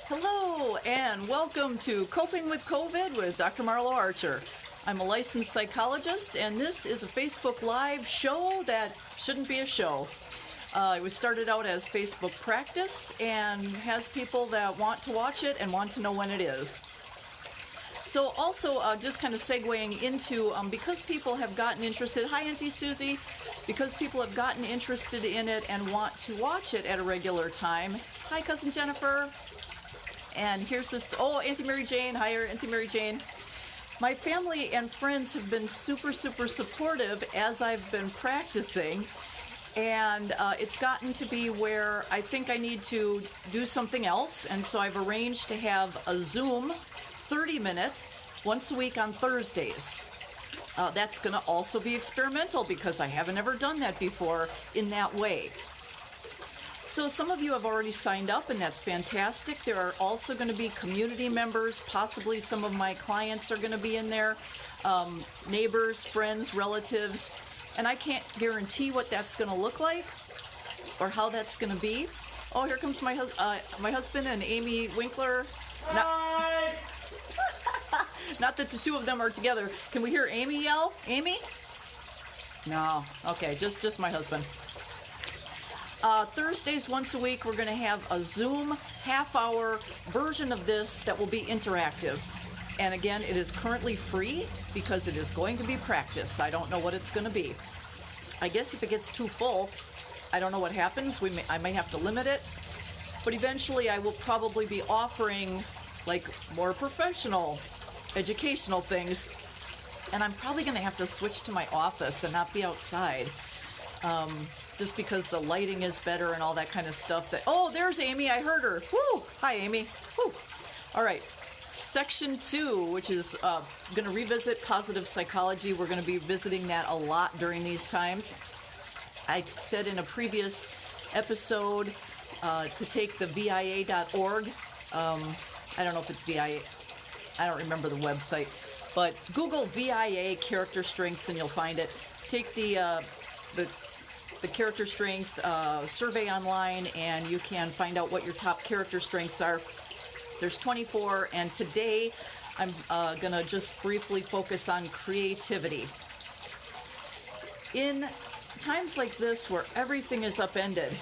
Hello and welcome to Coping with COVID with Dr. Marlo Archer. I'm a licensed psychologist and this is a Facebook Live show that shouldn't be a show. It was started out as Facebook practice and has people that want to watch it and want to know when it is. So also just kind of segueing into, because people have gotten interested, hi Auntie Susie, because people have gotten interested in it and want to watch it at a regular time. Hi Cousin Jennifer. And here's this, Auntie Mary Jane, hi Auntie Mary Jane. My family and friends have been super supportive as I've been practicing. And it's gotten to be where I think I need to do something else. And so I've arranged to have a Zoom 30-minute once a week on Thursdays. That's going to also be experimental because I haven't ever done that before in that way. So some of you have already signed up, and that's fantastic. There are also going to be community members. Possibly some of my clients are going to be in there, neighbors, friends, relatives. And I can't guarantee what that's going to look like or how that's going to be. Oh, here comes my husband and Amy Winkler. Hi! Not that the two of them are together. Can we hear Amy yell? Amy? No. Okay, just my husband. Thursdays once a week, we're going to have a Zoom half-hour version of this that will be interactive. And again, it is currently free because it is going to be practice. I don't know what it's going to be. I guess if it gets too full, I don't know what happens. I may have to limit it. But eventually I will probably be offering like more professional, educational things. And I'm probably going to have to switch to my office and not be outside. Just because the lighting is better and all that kind of stuff. Oh, there's Amy. I heard her. Woo! Hi, Amy. Woo! All right. Section 2, which is going to revisit positive psychology. We're going to be visiting that a lot during these times. I said in a previous episode to take the VIA.org. I don't know if it's VIA. I don't remember the website. But Google VIA character strengths and you'll find it. Take the character strength survey online and you can find out what your top character strengths are. There's 24, and today I'm going to just briefly focus on creativity. In times like this where everything is upended,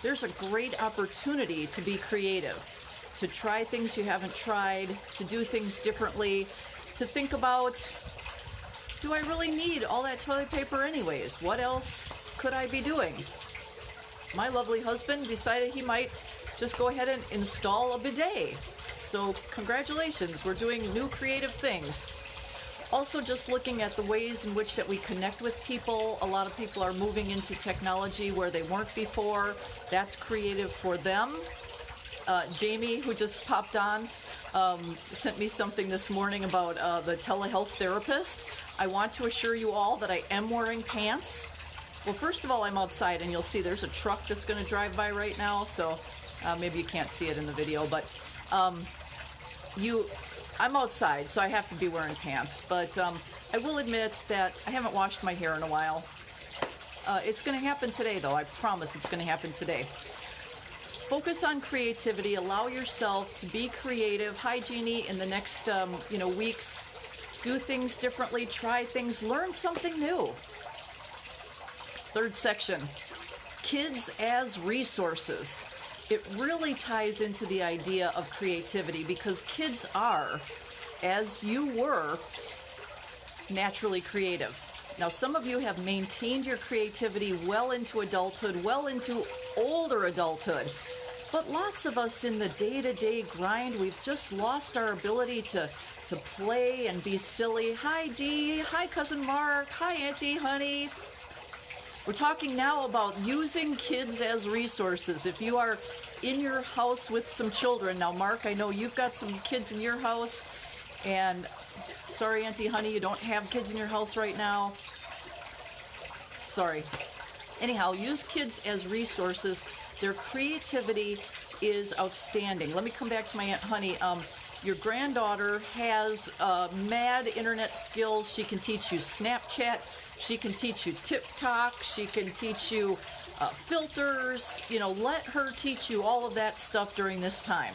there's a great opportunity to be creative, to try things you haven't tried, to do things differently, to think about, do I really need all that toilet paper anyways? What else could I be doing? My lovely husband decided he might just go ahead and install a bidet. So congratulations, we're doing new creative things. Also just looking at the ways in which that we connect with people. A lot of people are moving into technology where they weren't before. That's creative for them. Jamie, who just popped on, sent me something this morning about the telehealth therapist. I want to assure you all that I am wearing pants. Well, first of all, I'm outside, and you'll see there's a truck that's going to drive by right now, so maybe you can't see it in the video, but I'm outside, so I have to be wearing pants. But I will admit that I haven't washed my hair in a while. It's going to happen today, though. I promise it's going to happen today. Focus on creativity. Allow yourself to be creative. Hi, Jeannie. In the next weeks, do things differently. Try things. Learn something new. Third section, kids as resources. It really ties into the idea of creativity because kids are, as you were, naturally creative. Now, some of you have maintained your creativity well into adulthood, well into older adulthood. But lots of us in the day-to-day grind, we've just lost our ability to play and be silly. Hi, Dee. Hi, Cousin Mark. Hi, Auntie, honey. We're talking now about using kids as resources. If you are in your house with some children, now Mark, I know you've got some kids in your house, and sorry, Auntie Honey, you don't have kids in your house right now. Sorry. Anyhow, use kids as resources. Their creativity is outstanding. Let me come back to my Aunt Honey. Your granddaughter has mad internet skills. She can teach you Snapchat. She can teach you TikTok. She can teach you filters. Let her teach you all of that stuff during this time.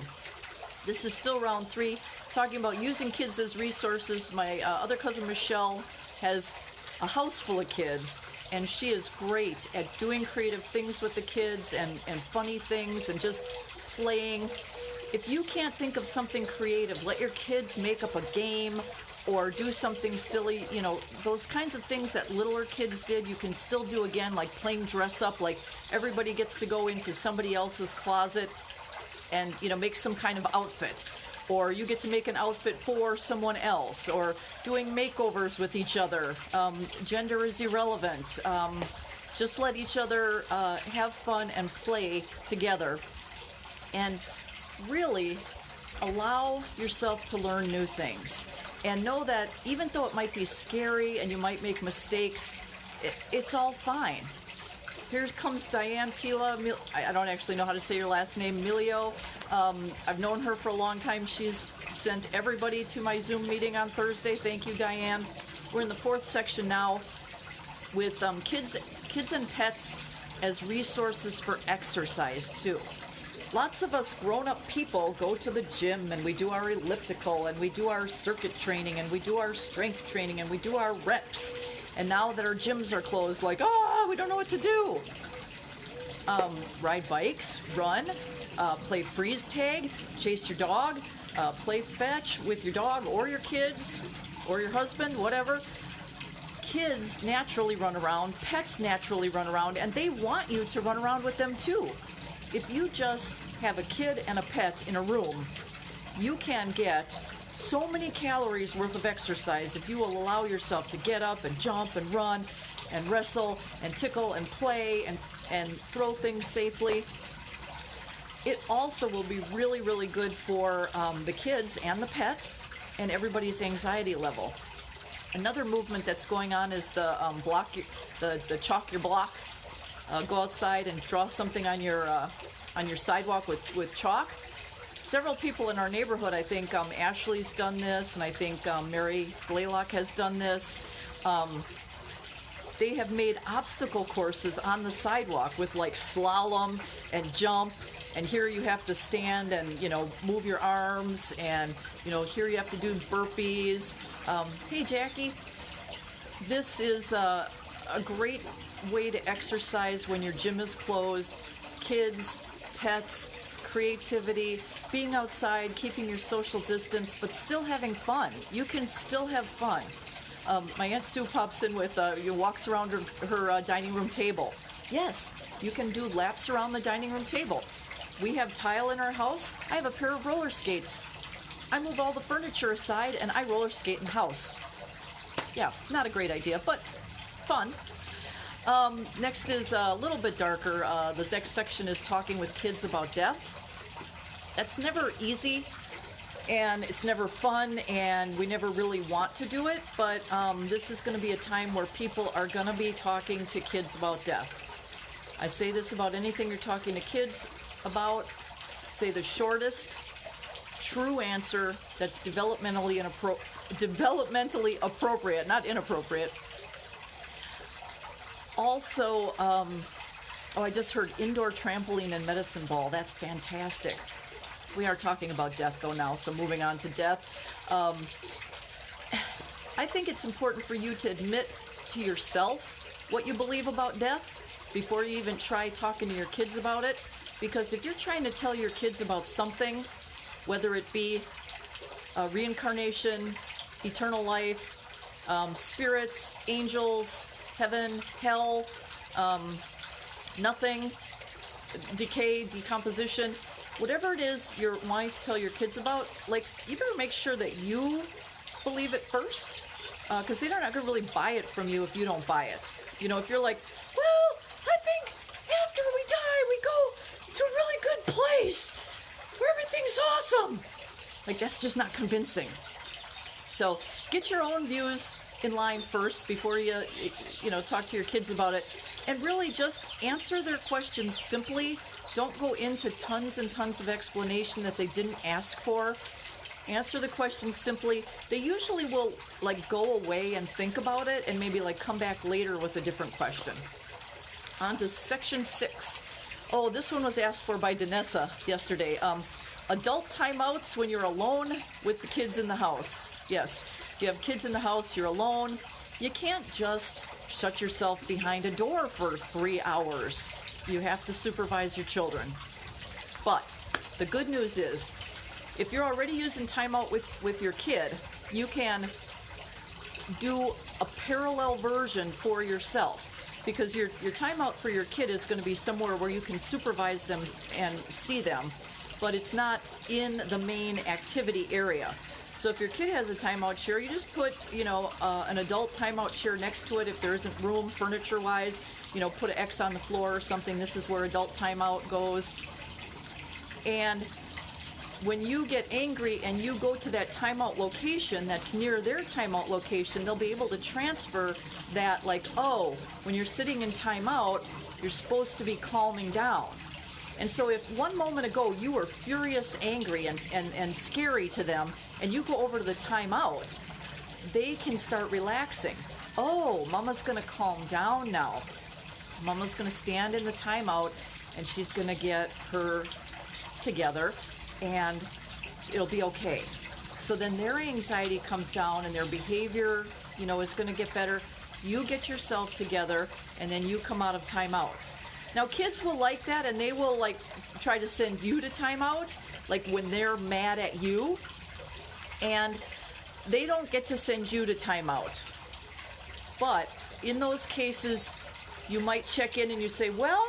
This is still round 3, talking about using kids as resources. My other cousin Michelle has a house full of kids, and she is great at doing creative things with the kids and funny things and just playing. If you can't think of something creative, let your kids make up a game or do something silly. You know, those kinds of things that littler kids did, you can still do again, like playing dress up, like everybody gets to go into somebody else's closet and, you know, make some kind of outfit. Or you get to make an outfit for someone else, or doing makeovers with each other. Gender is irrelevant. Just let each other have fun and play together. And really allow yourself to learn new things. And know that even though it might be scary and you might make mistakes, it's all fine. Here comes Diane Pila. I don't actually know how to say your last name, Milio. I've known her for a long time. She's sent everybody to my Zoom meeting on Thursday. Thank you, Diane. We're in the 4th section now with kids and pets as resources for exercise, too. Lots of us grown-up people go to the gym and we do our elliptical and we do our circuit training and we do our strength training and we do our reps. And now that our gyms are closed, like, we don't know what to do. Ride bikes, run, play freeze tag, chase your dog, play fetch with your dog or your kids or your husband, whatever. Kids naturally run around, pets naturally run around, and they want you to run around with them too. If you just have a kid and a pet in a room, you can get so many calories worth of exercise if you will allow yourself to get up and jump and run and wrestle and tickle and play and throw things safely. It also will be really, really good for the kids and the pets and everybody's anxiety level. Another movement that's going on is the chalk your block. Go outside and draw something on your sidewalk with chalk. Several people in our neighborhood, I think Ashley's done this, and I think Mary Blaylock has done this. They have made obstacle courses on the sidewalk with like slalom and jump, and here you have to stand and, you know, move your arms, and, you know, here you have to do burpees. Hey, Jackie, this is a great way to exercise when your gym is closed. Kids, pets, creativity, being outside, keeping your social distance, but still having fun. You can still have fun. My Aunt Sue pops in with, walks around her dining room table. Yes, you can do laps around the dining room table. We have tile in our house. I have a pair of roller skates. I move all the furniture aside and I roller skate in the house. Yeah, not a great idea, but fun. Next is a little bit darker. The next section is talking with kids about death. That's never easy, and it's never fun, and we never really want to do it, but this is going to be a time where people are going to be talking to kids about death. I say this about anything you're talking to kids about. Say the shortest, true answer that's developmentally appropriate, not inappropriate. Also, I just heard indoor trampoline and medicine ball. That's fantastic. We are talking about death, though, now, so moving on to death. I think it's important for you to admit to yourself what you believe about death before you even try talking to your kids about it. Because if you're trying to tell your kids about something, whether it be reincarnation, eternal life, spirits, angels, heaven, hell, nothing, decay, decomposition, whatever it is you're wanting to tell your kids about, like, you better make sure that you believe it first, because they're not going to really buy it from you if you don't buy it. You know, if you're like, well, I think after we die, we go to a really good place where everything's awesome. Like, that's just not convincing. So get your own views in line first before you talk to your kids about it, and really just answer their questions simply. Don't go into tons and tons of explanation that they didn't ask for. Answer the questions simply. They usually will go away and think about it and maybe come back later with a different question. On to section 6. Oh, this one was asked for by Danessa yesterday. Adult timeouts when you're alone with the kids in the house. Yes, if you have kids in the house, you're alone. You can't just shut yourself behind a door for 3 hours. You have to supervise your children. But the good news is, if you're already using timeout with your kid, you can do a parallel version for yourself. Because your timeout for your kid is going to be somewhere where you can supervise them and see them, but it's not in the main activity area. So if your kid has a timeout chair, you just put, an adult timeout chair next to it. If there isn't room furniture-wise, put an X on the floor or something. This is where adult timeout goes. And when you get angry and you go to that timeout location that's near their timeout location, they'll be able to transfer that, like, oh, when you're sitting in timeout, you're supposed to be calming down. And so if one moment ago you were furious, angry, and scary to them, and you go over to the timeout, they can start relaxing. Oh, Mama's going to calm down now. Mama's going to stand in the timeout, and she's going to get her together, and it'll be okay. So then their anxiety comes down and their behavior, is going to get better. You get yourself together and then you come out of timeout. Now kids will like that, and they will try to send you to timeout, like when they're mad at you, and they don't get to send you to timeout. But in those cases, you might check in and you say, well,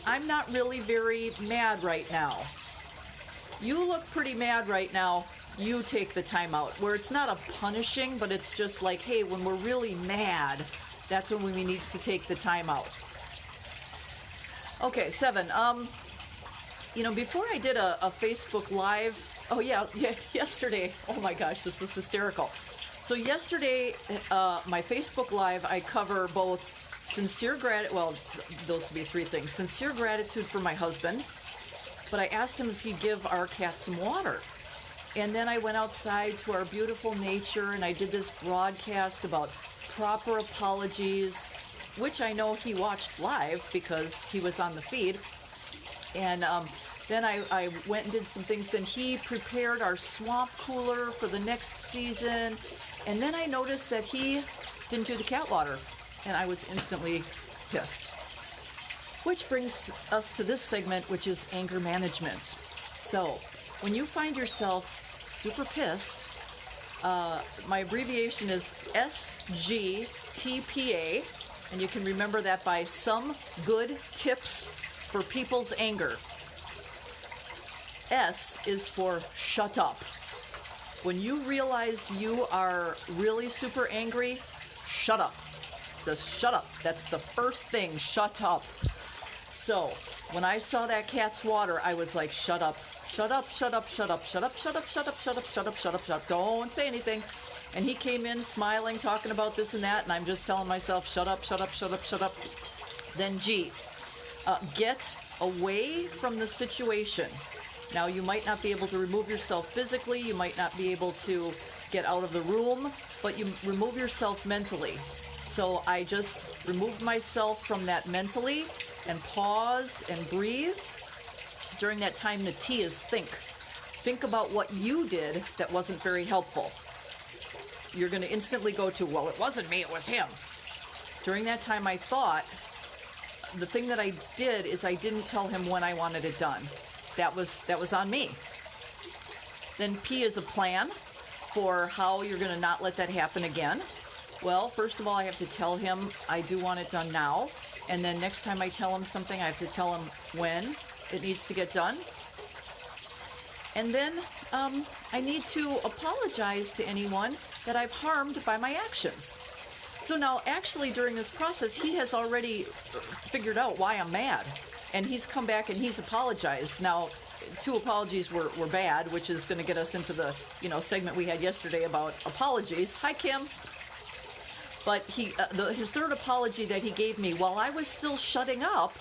I'm not really very mad right now. You look pretty mad right now, you take the timeout, where it's not a punishing, but it's just like, hey, when we're really mad, that's when we need to take the timeout. Okay, 7. Before I did a Facebook Live, yesterday, oh my gosh, this is hysterical. So yesterday, my Facebook Live, I cover both sincere gratitude, well, those would be 3 things. Sincere gratitude for my husband, but I asked him if he'd give our cat some water. And then I went outside to our beautiful nature, and I did this broadcast about proper apologies, which I know he watched live because he was on the feed. And then I went and did some things. Then he prepared our swamp cooler for the next season. And then I noticed that he didn't do the cat water, and I was instantly pissed. Which brings us to this segment, which is anger management. So, when you find yourself super pissed, my abbreviation is SGTPA, and you can remember that by Some Good Tips for People's Anger. S is for shut up. When you realize you are really super angry, shut up. Just shut up. That's the first thing, shut up. So, when I saw that cat's water, I was like, shut up, shut up, shut up, shut up, shut up, shut up, shut up, shut up, shut up, shut up, shut up, don't say anything. And he came in smiling, talking about this and that, and I'm just telling myself, shut up, shut up, shut up, shut up. Then G, get away from the situation. Now, you might not be able to remove yourself physically, you might not be able to get out of the room, but you remove yourself mentally. So I just removed myself from that mentally and paused and breathed. During that time, the T is think. Think about what you did that wasn't very helpful. You're going to instantly go to, well, it wasn't me, it was him. During that time, I thought, the thing that I did is I didn't tell him when I wanted it done. That was on me. Then P is a plan for how you're going to not let that happen again. Well, first of all, I have to tell him I do want it done now. And then next time I tell him something, I have to tell him when it needs to get done. And then I need to apologize to anyone that I've harmed by my actions. So now, actually, during this process, he has already figured out why I'm mad. And he's come back and he's apologized. Now, 2 apologies were bad, which is going to get us into the segment we had yesterday about apologies. Hi, Kim. But his 3rd apology that he gave me while I was still shutting up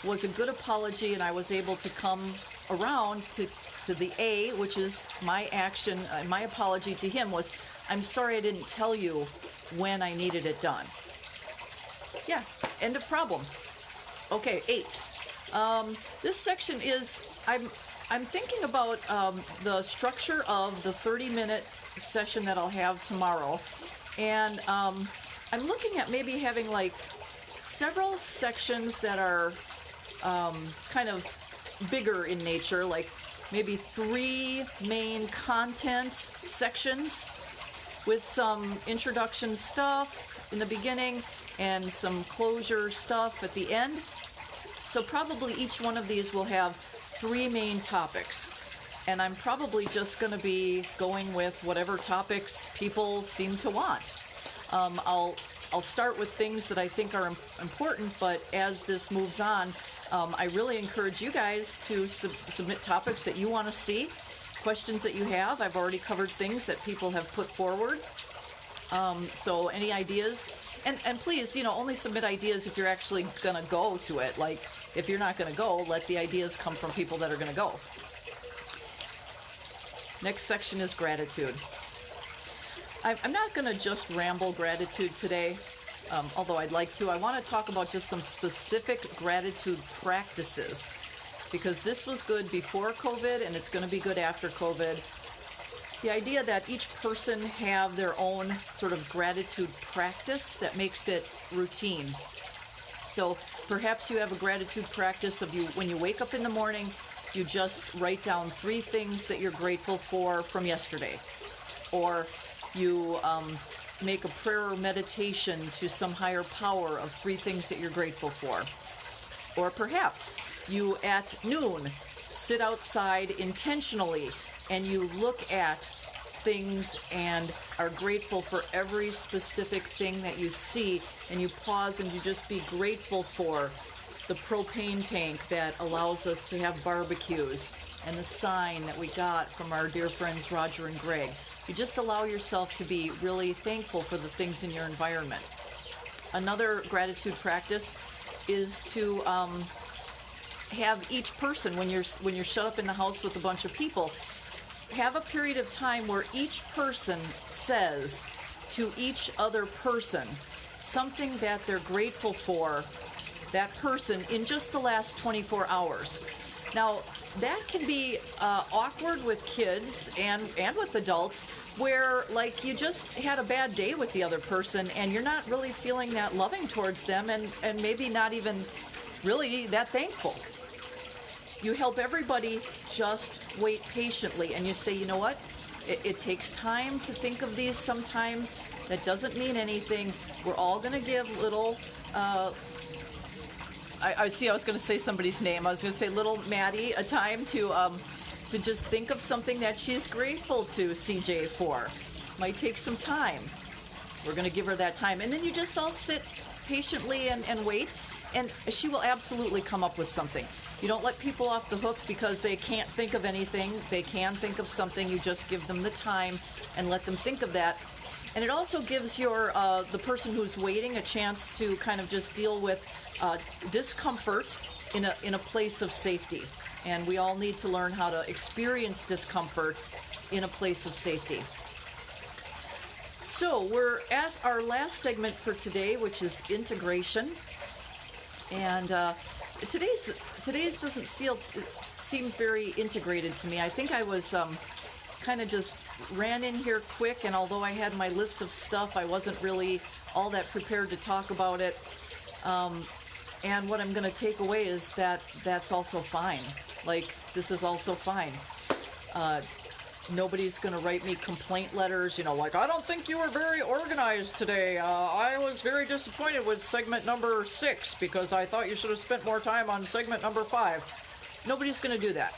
was a good apology, and I was able to come around to the A, which is my action. My apology to him was, I'm sorry I didn't tell you when I needed it done. Yeah, end of problem. Okay, 8. This section is, I'm thinking about the structure of the 30-minute session that I'll have tomorrow. And I'm looking at maybe having like several sections that are kind of bigger in nature, like maybe 3 main content sections with some introduction stuff in the beginning and some closure stuff at the end. So probably each one of these will have 3 main topics. And I'm probably just going to be going with whatever topics people seem to want. I'll start with things that I think are important, but as this moves on, I really encourage you guys to submit topics that you want to see, questions that you have. I've already covered things that people have put forward. So any ideas? And please, only submit ideas if you're actually going to go to it. Like, if you're not going to go, let the ideas come from people that are going to go. Next section is gratitude. I'm not going to just ramble gratitude today, although I'd like to. I want to talk about just some specific gratitude practices, because this was good before COVID and it's going to be good after COVID. The idea that each person have their own sort of gratitude practice that makes it routine. So perhaps you have a gratitude practice of when you wake up in the morning, you just write down 3 things that you're grateful for from yesterday. Or you make a prayer or meditation to some higher power of 3 things that you're grateful for. Or perhaps you at noon sit outside intentionally and you look at things and are grateful for every specific thing that you see, and you pause and you just be grateful for the propane tank that allows us to have barbecues, and the sign that we got from our dear friends Roger and Greg. You just allow yourself to be really thankful for the things in your environment. Another gratitude practice is to have each person, when you're shut up in the house with a bunch of people, have a period of time where each person says to each other person something that they're grateful for that person in just the last 24 hours. Now, that can be awkward with kids and with adults, where like you just had a bad day with the other person and you're not really feeling that loving towards them, and maybe not even really that thankful. You help everybody just wait patiently, and you say, you know what? It takes time to think of these sometimes. That doesn't mean anything. We're all going to give little... I was going to say somebody's name. I was going to say little Maddie a time to just think of something that she's grateful to CJ for. Might take some time. We're going to give her that time. And then you just all sit patiently and wait, and she will absolutely come up with something. You don't let people off the hook because they can't think of anything. They can think of something. You just give them the time and let them think of that. And it also gives the person who's waiting a chance to kind of just deal with discomfort in a place of safety. And we all need to learn how to experience discomfort in a place of safety. So we're at our last segment for today, which is integration. And today's doesn't seem very integrated to me. I think I was kind of just ran in here quick, and although I had my list of stuff, I wasn't really all that prepared to talk about it. And what I'm going to take away is that that's also fine. Like, this is also fine. Nobody's going to write me complaint letters, like, I don't think you were very organized today. I was very disappointed with segment number 6 because I thought you should have spent more time on segment number 5. Nobody's going to do that.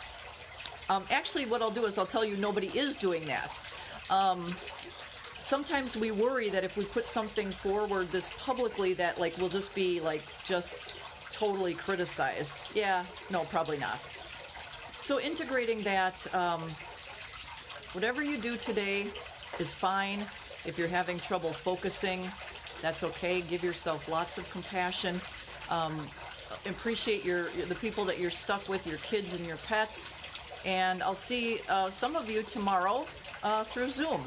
Actually, what I'll do is I'll tell you nobody is doing that. Sometimes we worry that if we put something forward this publicly that, like, we'll just be, like, just totally criticized. Yeah, no, probably not. So integrating that, whatever you do today is fine. If you're having trouble focusing, that's okay. Give yourself lots of compassion. Appreciate the people that you're stuck with, your kids and your pets. And I'll see some of you tomorrow through Zoom.